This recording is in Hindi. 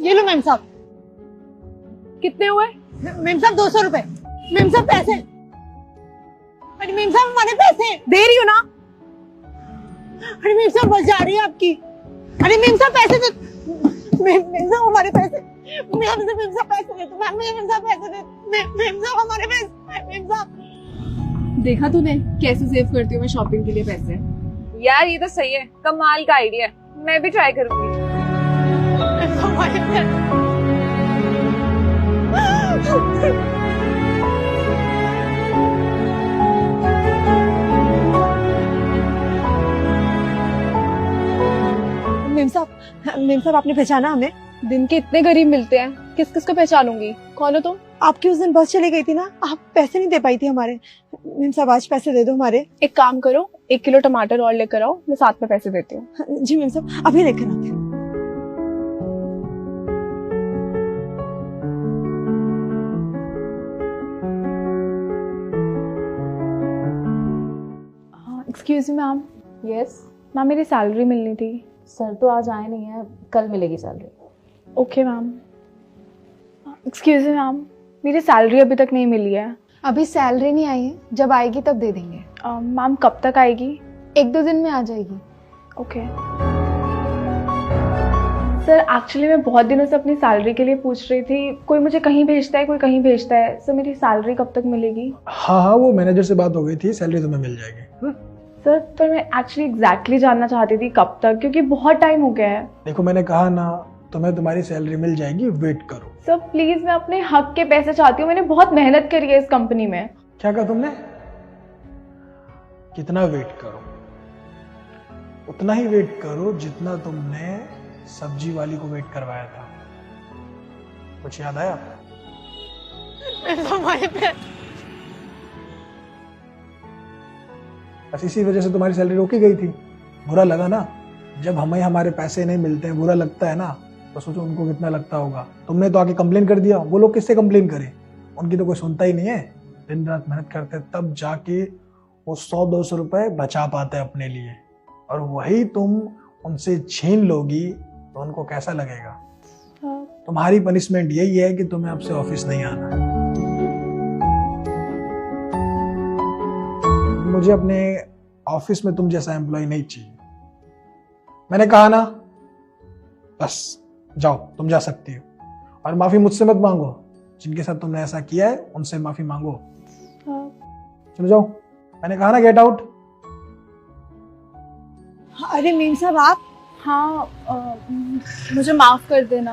ये लो मेम साहब। कितने हुए? मेम साहब 200 रुपए। मेम साहब पैसे। अरे मेम साहब हमारे पैसे। दे रही हूँ ना। अरे मेम साहब बस जा रही है आपकी। अरे मेम साहब पैसे दे। मेम साहब हमारे पैसे। मेम साहब पैसे दे दो। मेम साहब पैसे दे। मेम साहब हमारे पैसे। मेम साहब। देखा तूने कैसे सेव करती हूँ मैं शॉपिंग के लिए पैसे। यार ये तो सही है, कमाल का आइडिया है, मैं भी ट्राई करूंगी। हमारे पैसे। मेम साहब आपने पहचाना हमें? दिन के इतने गरीब मिलते हैं, किस किस को पहचानूंगी? कौन हो तुम? आपकी उस दिन बस चली गई थी ना, आप पैसे नहीं दे पाई थी हमारे। मेम साहब आज पैसे दे दो हमारे। एक काम करो, 1 किलो टमाटर और लेकर आओ, मैं साथ में पैसे देती हूँ। जी मेम साहब अभी लेकर आती हूँ। Excuse me ma'am. Yes ma'am मेरी सैलरी मिलनी थी। सर तो आज आए नहीं है, कल मिलेगी salary. Okay ma'am. Excuse me ma'am, मेरी सैलरी अभी तक नहीं मिली है। अभी सैलरी नहीं आई है, जब आएगी तब दे देंगे। मैम कब तक आएगी? 1-2 दिन में आ जाएगी। ओके सर, एक्चुअली मैं बहुत दिनों से अपनी सैलरी के लिए पूछ रही थी। कोई मुझे कहीं भेजता है, कोई कहीं भेजता है। सर मेरी सैलरी कब तक मिलेगी? हाँ, वो मैनेजर से बात हो गई थी, सैलरी तुम्हें मिल जाएगी। सर पर मैं एक्चुअली एग्जैक्टली जानना चाहती थी कब तक, क्योंकि बहुत टाइम हो गया है। देखो मैंने कहा ना, तुम्हें तुम्हारी सैलरी मिल जाएगी, वेट करो। सर प्लीज, मैं अपने हक के पैसे चाहती हूँ। मैंने बहुत मेहनत करी है इस कंपनी में। क्या कहा तुमने? कितना वेट करो? उतना ही वेट करो जितना तुमने सब्जी वाली को वेट करवाया था। कुछ याद आया? मेम साहब हमारे पैसे। बस इसी वजह से तुम्हारी सैलरी रोकी गई थी। बुरा लगा ना? जब हमें हमारे पैसे नहीं मिलते हैं, बुरा लगता है ना? तो सोचो उनको कितना लगता होगा। तुमने तो आके कंप्लेन कर दिया, वो लोग किससे कंप्लेन करें? उनकी तो कोई सुनता ही नहीं है। दिन रात मेहनत करते हैं, तब जाके वो 100-200 रुपए बचा पाते हैं अपने लिए, और वही तुम उनसे छीन लोगी तो उनको कैसा लगेगा? तुम्हारी पनिशमेंट यही है कि तुम्हें अब से ऑफिस नहीं आना है। मुझे अपने ऑफिस में तुम जैसा एम्प्लॉय नहीं चाहिए। मैंने कहा ना, बस जाओ, तुम जा सकती हो। और माफी मुझसे मत मांगो, जिनके साथ तुमने ऐसा किया है उनसे माफी मांगो। चलो जाओ, मैंने कहा ना, गेट आउट। अरे मेम साहब आप। हाँ मुझे माफ कर देना।